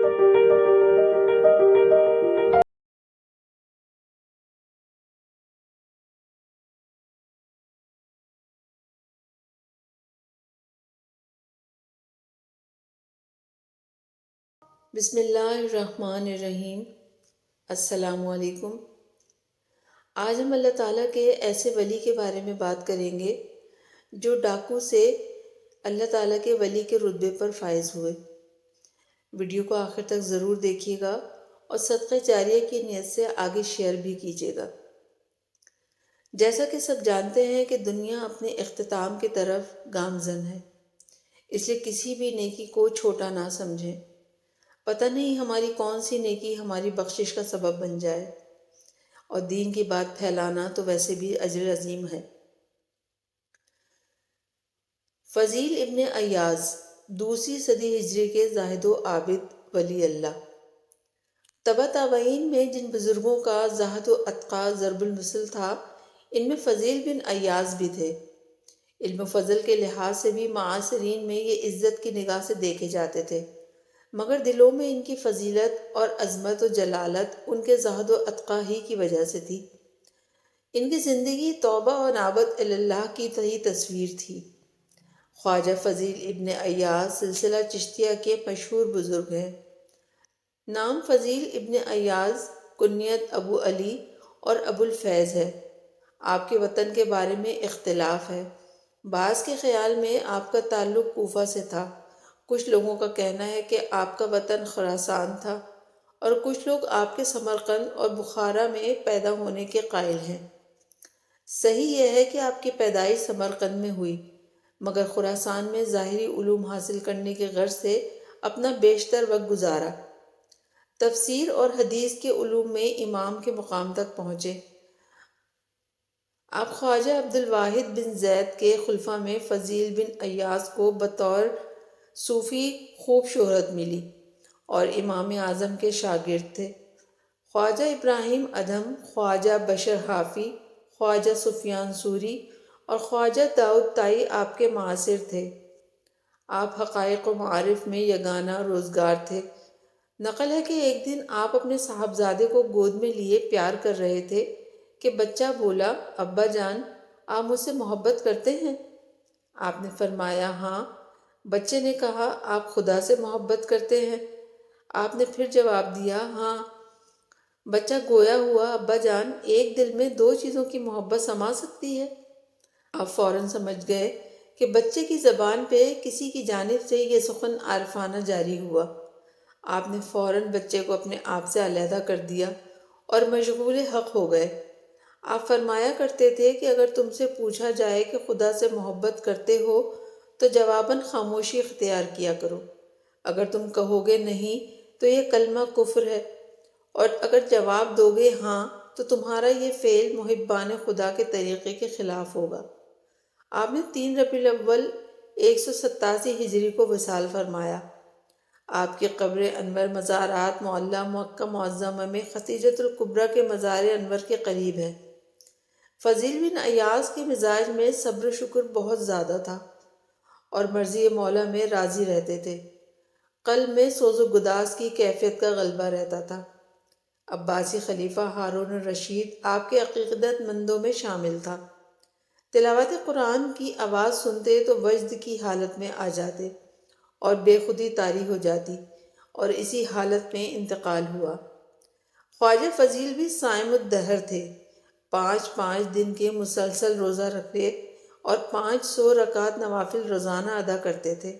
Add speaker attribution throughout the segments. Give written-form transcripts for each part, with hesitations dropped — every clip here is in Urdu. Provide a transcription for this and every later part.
Speaker 1: بسم اللہ الرحمن الرحیم۔ السلام علیکم۔ آج ہم اللہ تعالیٰ کے ایسے ولی کے بارے میں بات کریں گے جو ڈاکو سے اللہ تعالیٰ کے ولی کے رتبے پر فائز ہوئے۔ ویڈیو کو آخر تک ضرور دیکھیے گا اور صدقہ جاریہ کی نیت سے آگے شیئر بھی کیجیے گا۔ جیسا کہ سب جانتے ہیں کہ دنیا اپنے اختتام کی طرف گامزن ہے، اس لیے کسی بھی نیکی کو چھوٹا نہ سمجھیں۔ پتہ نہیں ہماری کون سی نیکی ہماری بخشش کا سبب بن جائے، اور دین کی بات پھیلانا تو ویسے بھی اجر عظیم ہے۔ فضیل ابن ایاز 2 صدی ہجری کے زاہد و عابد ولی اللہ۔ تبع تابعین میں جن بزرگوں کا زہد و اتقا ضرب المثل تھا، ان میں فضیل بن ایاز بھی تھے۔ علم و فضل کے لحاظ سے بھی معاصرین میں یہ عزت کی نگاہ سے دیکھے جاتے تھے، مگر دلوں میں ان کی فضیلت اور عظمت و جلالت ان کے زہد و اتقا ہی کی وجہ سے تھی۔ ان کی زندگی توبہ و نابت اللہ کی ہی تصویر تھی۔ خواجہ فضیل ابن ایاز سلسلہ چشتیہ کے مشہور بزرگ ہیں۔ نام فضیل ابن ایاز، کنیت ابو علی اور ابو الفیض ہے۔ آپ کے وطن کے بارے میں اختلاف ہے۔ بعض کے خیال میں آپ کا تعلق کوفہ سے تھا، کچھ لوگوں کا کہنا ہے کہ آپ کا وطن خراسان تھا، اور کچھ لوگ آپ کے سمرقند اور بخارا میں پیدا ہونے کے قائل ہیں۔ صحیح یہ ہے کہ آپ کی پیدائش سمرقند میں ہوئی، مگر خراسان میں ظاہری علوم حاصل کرنے کی غرض سے اپنا بیشتر وقت گزارا۔ تفسیر اور حدیث کے علوم میں امام کے مقام تک پہنچے۔ آپ خواجہ عبدالواحد بن زید کے خلفاء میں فضیل بن ایاز کو بطور صوفی خوب شہرت ملی اور امام اعظم کے شاگرد تھے۔ خواجہ ابراہیم ادھم، خواجہ بشر حافی، خواجہ سفیان سوری اور خواجہ داؤد طائی آپ کے معاصر تھے۔ آپ حقائق و معارف میں یگانہ روزگار تھے۔ نقل ہے کہ ایک دن آپ اپنے صاحبزادے کو گود میں لیے پیار کر رہے تھے کہ بچہ بولا، ابا جان، آپ مجھ سے محبت کرتے ہیں؟ آپ نے فرمایا ہاں۔ بچے نے کہا، آپ خدا سے محبت کرتے ہیں؟ آپ نے پھر جواب دیا ہاں۔ بچہ گویا ہوا، ابا جان، ایک دل میں 2 چیزوں کی محبت سما سکتی ہے؟ آپ فوراً سمجھ گئے کہ بچے کی زبان پہ کسی کی جانب سے یہ سخن عارفانہ جاری ہوا۔ آپ نے فوراً بچے کو اپنے آپ سے علیحدہ کر دیا اور مشغول حق ہو گئے۔ آپ فرمایا کرتے تھے کہ اگر تم سے پوچھا جائے کہ خدا سے محبت کرتے ہو تو جواباً خاموشی اختیار کیا کرو۔ اگر تم کہو گے نہیں تو یہ کلمہ کفر ہے، اور اگر جواب دو گے ہاں تو تمہارا یہ فعل محبان خدا کے طریقے کے خلاف ہوگا۔ آپ نے 3 ربیع الاول 187 ہجری کو وصال فرمایا۔ آپ کی قبر انور مزارات معلیٰ مکہ معظمہ میں ختیجۃ الکبریٰ کے مزار انور کے قریب ہے۔ فضیل بن ایاز کے مزاج میں صبر و شکر بہت زیادہ تھا اور مرضی مولا میں راضی رہتے تھے۔ قلب میں سوز و گداز کی کیفیت کا غلبہ رہتا تھا۔ عباسی خلیفہ ہارون الرشید آپ کے عقیدت مندوں میں شامل تھا۔ تلاوت قرآن کی آواز سنتے تو وجد کی حالت میں آ جاتے اور بے خودی طاری ہو جاتی، اور اسی حالت میں انتقال ہوا۔ خواجہ فضیل بھی صائم الدہر تھے۔ 5 دن کے مسلسل روزہ رکھتے اور 500 رکعت نوافل روزانہ ادا کرتے تھے۔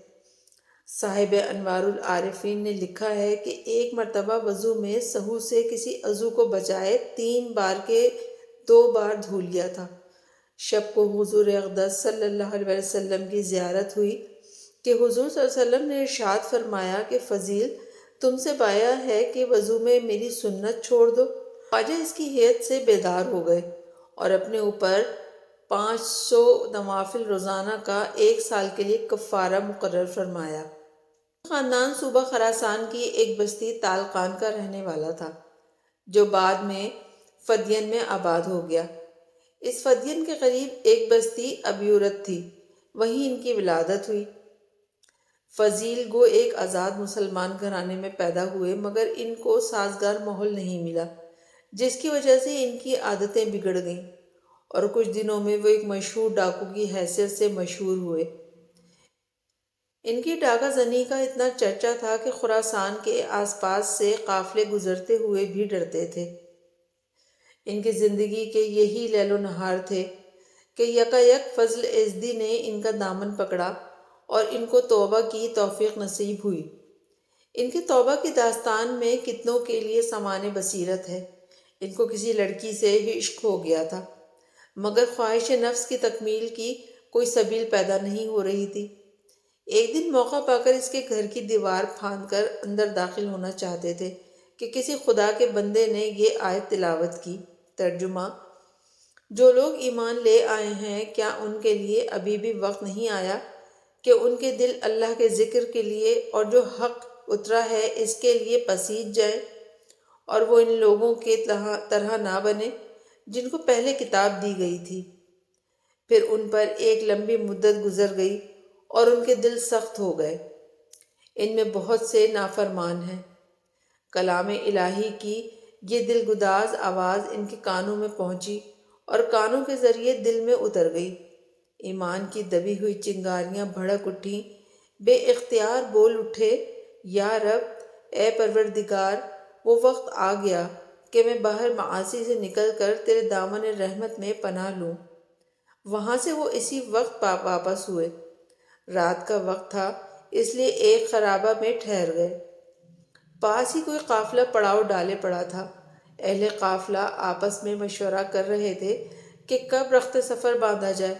Speaker 1: صاحب انوار العارفین نے لکھا ہے کہ ایک مرتبہ وضو میں سہو سے کسی عضو کو بچائے 3 بار کے 2 بار دھو لیا تھا۔ شب کو حضور اقدس صلی اللہ علیہ وسلم کی زیارت ہوئی کہ حضور صلی اللہ علیہ وسلم نے ارشاد فرمایا کہ فضیل، تم سے بایا ہے کہ وضو میں میری سنت چھوڑ دو۔ خواجہ اس کی ہیئت سے بیدار ہو گئے اور اپنے اوپر 500 نوافل روزانہ کا 1 سال کے لیے کفارہ مقرر فرمایا۔ خاندان صوبہ خراسان کی ایک بستی تالقان کا رہنے والا تھا، جو بعد میں فدین میں آباد ہو گیا۔ اس فدین کے قریب ایک بستی ابیورت تھی، وہیں ان کی ولادت ہوئی۔ فضیل گو ایک آزاد مسلمان گھرانے میں پیدا ہوئے، مگر ان کو سازگار ماحول نہیں ملا، جس کی وجہ سے ان کی عادتیں بگڑ گئیں اور کچھ دنوں میں وہ ایک مشہور ڈاکو کی حیثیت سے مشہور ہوئے۔ ان کی ڈاکہ زنی کا اتنا چرچا تھا کہ خراسان کے آس پاس سے قافلے گزرتے ہوئے بھی ڈرتے تھے۔ ان کی زندگی کے یہی لیل و نہار تھے کہ یکایک فضل یزدی نے ان کا دامن پکڑا اور ان کو توبہ کی توفیق نصیب ہوئی۔ ان کی توبہ کی داستان میں کتنوں کے لیے سامان بصیرت ہے۔ ان کو کسی لڑکی سے ہی عشق ہو گیا تھا، مگر خواہش نفس کی تکمیل کی کوئی سبیل پیدا نہیں ہو رہی تھی۔ ایک دن موقع پا کر اس کے گھر کی دیوار پھاند کر اندر داخل ہونا چاہتے تھے کہ کسی خدا کے بندے نے یہ آیت تلاوت کی۔ ترجمہ: جو لوگ ایمان لے آئے ہیں، کیا ان کے لیے ابھی بھی وقت نہیں آیا کہ ان کے دل اللہ کے ذکر کے لیے اور جو حق اترا ہے اس کے لیے پسیج جائیں، اور وہ ان لوگوں کے طرح نہ بنے جن کو پہلے کتاب دی گئی تھی۔ پھر ان پر ایک لمبی مدت گزر گئی اور ان کے دل سخت ہو گئے۔ ان میں بہت سے نافرمان ہیں۔ کلام الہی کی یہ دل گداز آواز ان کے کانوں میں پہنچی اور کانوں کے ذریعے دل میں اتر گئی۔ ایمان کی دبی ہوئی چنگاریاں بھڑک اٹھیں، بے اختیار بول اٹھے، یا رب، اے پروردگار، وہ وقت آ گیا کہ میں باہر معاصی سے نکل کر تیرے دامن رحمت میں پناہ لوں۔ وہاں سے وہ اسی وقت واپس ہوئے۔ رات کا وقت تھا، اس لیے ایک خرابہ میں ٹھہر گئے۔ پاس ہی کوئی قافلہ پڑاؤ ڈالے پڑا تھا۔ اہل قافلہ آپس میں مشورہ کر رہے تھے کہ کب رخت سفر باندھا جائے۔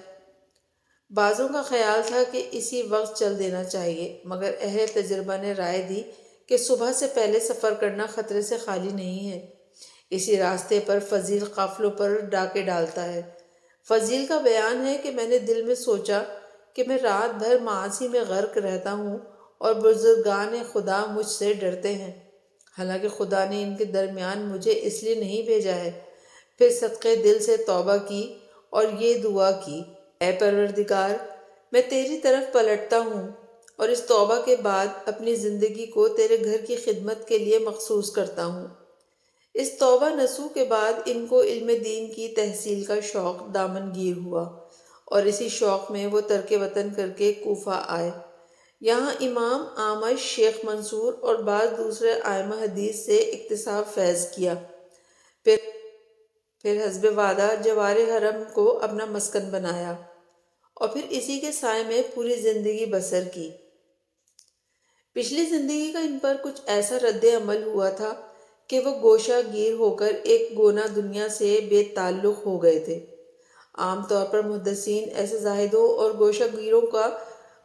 Speaker 1: بعضوں کا خیال تھا کہ اسی وقت چل دینا چاہیے، مگر اہل تجربہ نے رائے دی کہ صبح سے پہلے سفر کرنا خطرے سے خالی نہیں ہے۔ اسی راستے پر فضیل قافلوں پر ڈاکے ڈالتا ہے۔ فضیل کا بیان ہے کہ میں نے دل میں سوچا کہ میں رات بھر معاصی میں غرق رہتا ہوں اور بزرگان خدا مجھ سے ڈرتے ہیں، حالانکہ خدا نے ان کے درمیان مجھے اس لیے نہیں بھیجا ہے۔ پھر صدقے دل سے توبہ کی اور یہ دعا کی، اے پروردگار، میں تیری طرف پلٹتا ہوں اور اس توبہ کے بعد اپنی زندگی کو تیرے گھر کی خدمت کے لیے مخصوص کرتا ہوں۔ اس توبہ نصوح کے بعد ان کو علم دین کی تحصیل کا شوق دامن گیر ہوا اور اسی شوق میں وہ ترک وطن کر کے کوفہ آئے۔ یہاں امام اعمش، شیخ منصور اور بعض دوسرے ائمہ حدیث سے اکتساب فیض کیا۔ پھر حسب وعدہ جوار حرم کو اپنا مسکن بنایا اور پھر اسی کے سائے میں پوری زندگی بسر کی۔ پچھلی زندگی کا ان پر کچھ ایسا رد عمل ہوا تھا کہ وہ گوشہ گیر ہو کر ایک گونا دنیا سے بے تعلق ہو گئے تھے۔ عام طور پر محدثین ایسے زاہدوں اور گوشہ گیروں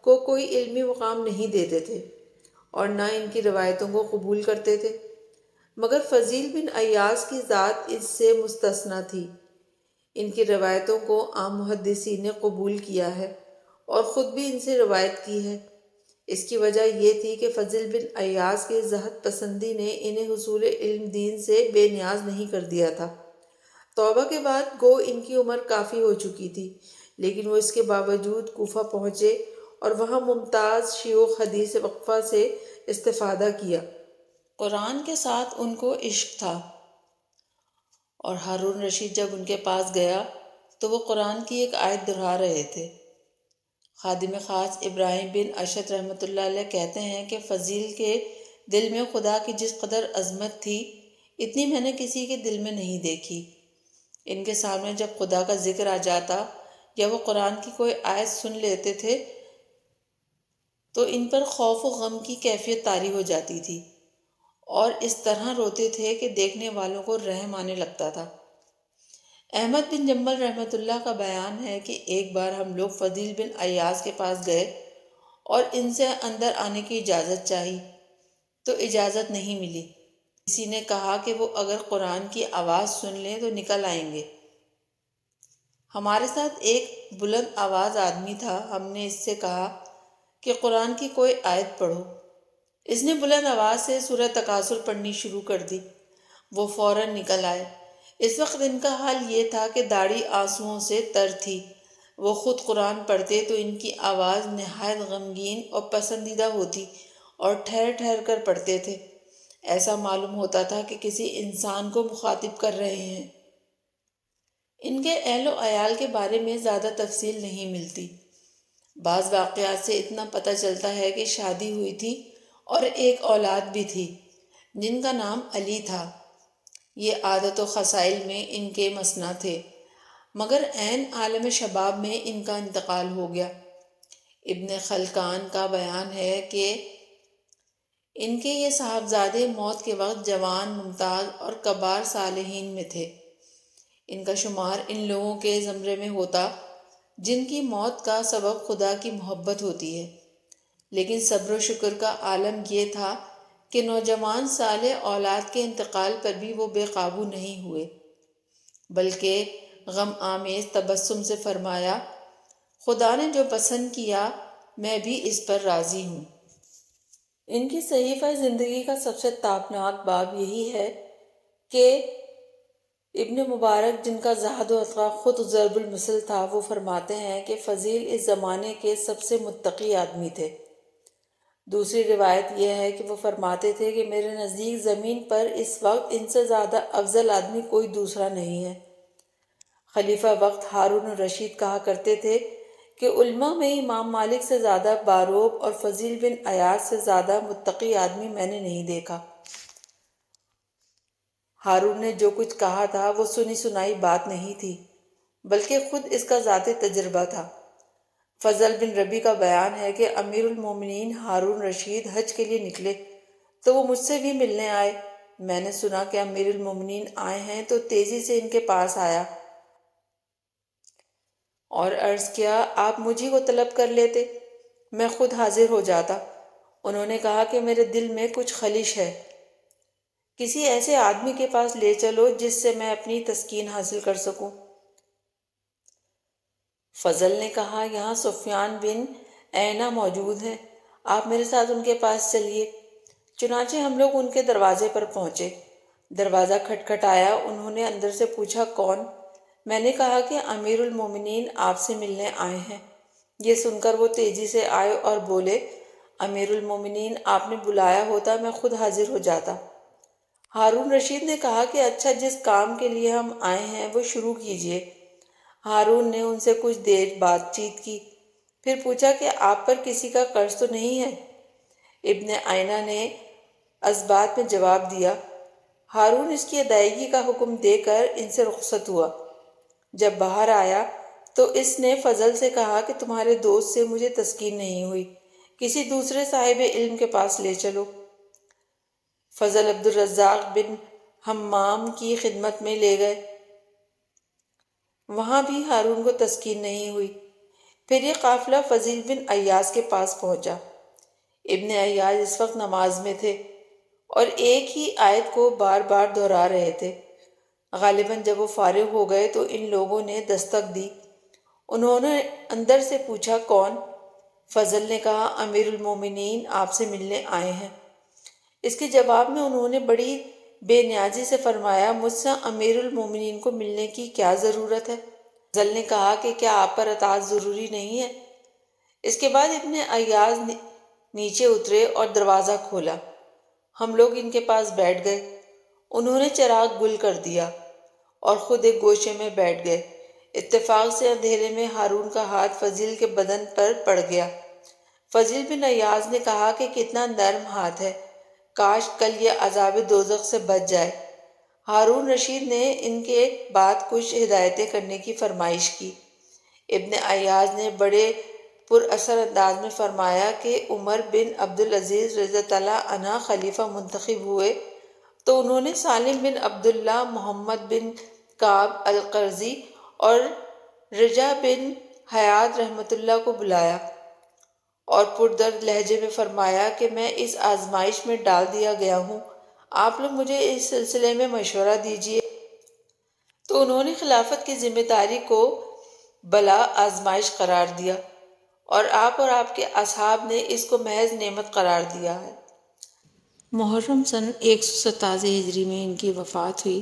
Speaker 1: کو کوئی علمی مقام نہیں دیتے تھے اور نہ ان کی روایتوں کو قبول کرتے تھے، مگر فضیل بن ایاز کی ذات اس سے مستثنیٰ تھی۔ ان کی روایتوں کو عام محدثین نے قبول کیا ہے اور خود بھی ان سے روایت کی ہے۔ اس کی وجہ یہ تھی کہ فضل بن ایاز کی زہد پسندی نے انہیں حصول علم دین سے بے نیاز نہیں کر دیا تھا۔ توبہ کے بعد گو ان کی عمر کافی ہو چکی تھی، لیکن وہ اس کے باوجود کوفہ پہنچے اور وہاں ممتاز شیوخ حدیث وقفہ سے استفادہ کیا۔ قرآن کے ساتھ ان کو عشق تھا اور ہارون رشید جب ان کے پاس گیا تو وہ قرآن کی ایک آیت دہرا رہے تھے۔ خادم خاص ابراہیم بن اشد رحمۃ اللہ علیہ کہتے ہیں کہ فضیل کے دل میں خدا کی جس قدر عظمت تھی، اتنی میں نے کسی کے دل میں نہیں دیکھی۔ ان کے سامنے جب خدا کا ذکر آ جاتا یا وہ قرآن کی کوئی آیت سن لیتے تھے تو ان پر خوف و غم کی کیفیت طاری ہو جاتی تھی اور اس طرح روتے تھے کہ دیکھنے والوں کو رحم آنے لگتا تھا۔ احمد بن جنبل رحمۃ اللہ کا بیان ہے کہ ایک بار ہم لوگ فضیل بن ایاز کے پاس گئے اور ان سے اندر آنے کی اجازت چاہی تو اجازت نہیں ملی۔ کسی نے کہا کہ وہ اگر قرآن کی آواز سن لیں تو نکل آئیں گے۔ ہمارے ساتھ ایک بلند آواز آدمی تھا، ہم نے اس سے کہا کہ قرآن کی کوئی آیت پڑھو۔ اس نے بلند آواز سے سورہ تکاثر پڑھنی شروع کر دی۔ وہ فوراً نکل آئے۔ اس وقت ان کا حال یہ تھا کہ داڑھی آنسوؤں سے تر تھی، وہ خود قرآن پڑھتے تو ان کی آواز نہایت غمگین اور پسندیدہ ہوتی اور ٹھہر ٹھہر کر پڑھتے تھے۔ ایسا معلوم ہوتا تھا کہ کسی انسان کو مخاطب کر رہے ہیں۔ ان کے اہل و عیال کے بارے میں زیادہ تفصیل نہیں ملتی۔ بعض واقعات سے اتنا پتہ چلتا ہے کہ شادی ہوئی تھی اور ایک اولاد بھی تھی جن کا نام علی تھا۔ یہ عادت و خصائل میں ان کے مثنیٰ تھے، مگر عین عالم شباب میں ان کا انتقال ہو گیا۔ ابن خلکان کا بیان ہے کہ ان کے یہ صاحبزادے موت کے وقت جوان، ممتاز اور کبار صالحین میں تھے۔ ان کا شمار ان لوگوں کے زمرے میں ہوتا جن کی موت کا سبب خدا کی محبت ہوتی ہے، لیکن صبر و شکر کا عالم یہ تھا کہ نوجوان صالح اولاد کے انتقال پر بھی وہ بے قابو نہیں ہوئے، بلکہ غم آمیز تبسم سے فرمایا، خدا نے جو پسند کیا میں بھی اس پر راضی ہوں۔ ان کی صحیفہ زندگی کا سب سے تابناک باب یہی ہے کہ ابن مبارک، جن کا زہد و اتقا خود ضرب المثل تھا، وہ فرماتے ہیں کہ فضیل اس زمانے کے سب سے متقی آدمی تھے۔ دوسری روایت یہ ہے کہ وہ فرماتے تھے کہ میرے نزدیک زمین پر اس وقت ان سے زیادہ افضل آدمی کوئی دوسرا نہیں ہے۔ خلیفہ وقت ہارون الرشید کہا کرتے تھے کہ علماء میں امام مالک سے زیادہ باروب اور فضیل بن عیاض سے زیادہ متقی آدمی میں نے نہیں دیکھا۔ ہارون نے جو کچھ کہا تھا وہ سنی سنائی بات نہیں تھی، بلکہ خود اس کا ذاتی تجربہ تھا۔ فضل بن ربی کا بیان ہے کہ امیر المومنین ہارون رشید حج کے لیے نکلے تو وہ مجھ سے بھی ملنے آئے۔ میں نے سنا کہ امیر المومنین آئے ہیں تو تیزی سے ان کے پاس آیا اور عرض کیا، آپ مجھے کو طلب کر لیتے، میں خود حاضر ہو جاتا۔ انہوں نے کہا کہ میرے دل میں کچھ خلش ہے، کسی ایسے آدمی کے پاس لے چلو جس سے میں اپنی تسکین حاصل کر سکوں۔ فضل نے کہا، یہاں سفیان بن عیینہ موجود ہیں، آپ میرے ساتھ ان کے پاس چلیے۔ چنانچہ ہم لوگ ان کے دروازے پر پہنچے۔ دروازہ کھٹکھٹایا، انہوں نے اندر سے پوچھا، کون؟ میں نے کہا کہ امیر المومنین آپ سے ملنے آئے ہیں۔ یہ سن کر وہ تیزی سے آئے اور بولے، امیر المومنین آپ نے بلایا ہوتا میں خود حاضر ہو جاتا۔ ہارون رشید نے کہا کہ اچھا، جس کام کے لیے ہم آئے ہیں وہ شروع کیجئے۔ ہارون نے ان سے کچھ دیر بات چیت کی، پھر پوچھا کہ آپ پر کسی کا قرض تو نہیں ہے؟ ابن عیینہ نے اسبات میں جواب دیا۔ ہارون اس کی ادائیگی کا حکم دے کر ان سے رخصت ہوا۔ جب باہر آیا تو اس نے فضل سے کہا کہ تمہارے دوست سے مجھے تسکین نہیں ہوئی، کسی دوسرے صاحب علم کے پاس لے چلو۔ فضل عبد الرزاق بن حمام کی خدمت میں لے گئے، وہاں بھی ہارون کو تسکین نہیں ہوئی۔ پھر یہ قافلہ فضیل بن عیاض کے پاس پہنچا۔ ابن عیاض اس وقت نماز میں تھے اور ایک ہی آیت کو بار بار دہرا رہے تھے۔ غالباً جب وہ فارغ ہو گئے تو ان لوگوں نے دستک دی۔ انہوں نے اندر سے پوچھا، کون؟ فضل نے کہا، امیر المومنین آپ سے ملنے آئے ہیں۔ اس کے جواب میں انہوں نے بڑی بے نیازی سے فرمایا، مجھ سے امیر المومنین کو ملنے کی کیا ضرورت ہے؟ فضل نے کہا کہ کیا آپ پر اطاعت ضروری نہیں ہے؟ اس کے بعد ابن عیاض نیچے اترے اور دروازہ کھولا۔ ہم لوگ ان کے پاس بیٹھ گئے۔ انہوں نے چراغ گل کر دیا اور خود ایک گوشے میں بیٹھ گئے۔ اتفاق سے اندھیرے میں ہارون کا ہاتھ فضیل کے بدن پر پڑ گیا۔ فضیل بن عیاض نے کہا کہ کتنا نرم ہاتھ ہے، کاش کل یہ عذاب دوزخ سے بچ جائے۔ ہارون رشید نے ان کے بعد کچھ ہدایتیں کرنے کی فرمائش کی۔ ابن عیاض نے بڑے پر اثر انداز میں فرمایا کہ عمر بن عبدالعزیز رضی اللہ عنہ خلیفہ منتخب ہوئے تو انہوں نے سالم بن عبداللہ، محمد بن کعب القرظی اور رجا بن حیات رحمۃ اللہ کو بلایا اور پردرد لہجے میں فرمایا کہ میں اس آزمائش میں ڈال دیا گیا ہوں، آپ لوگ مجھے اس سلسلے میں مشورہ دیجیے۔ تو انہوں نے خلافت کی ذمہ داری کو بلا آزمائش قرار دیا اور آپ کے اصحاب نے اس کو محض نعمت قرار دیا ہے۔ محرم سن 187 ہجری میں ان کی وفات ہوئی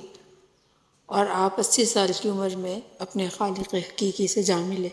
Speaker 1: اور آپ 80 سال کی عمر میں اپنے خالق حقیقی سے جا ملے۔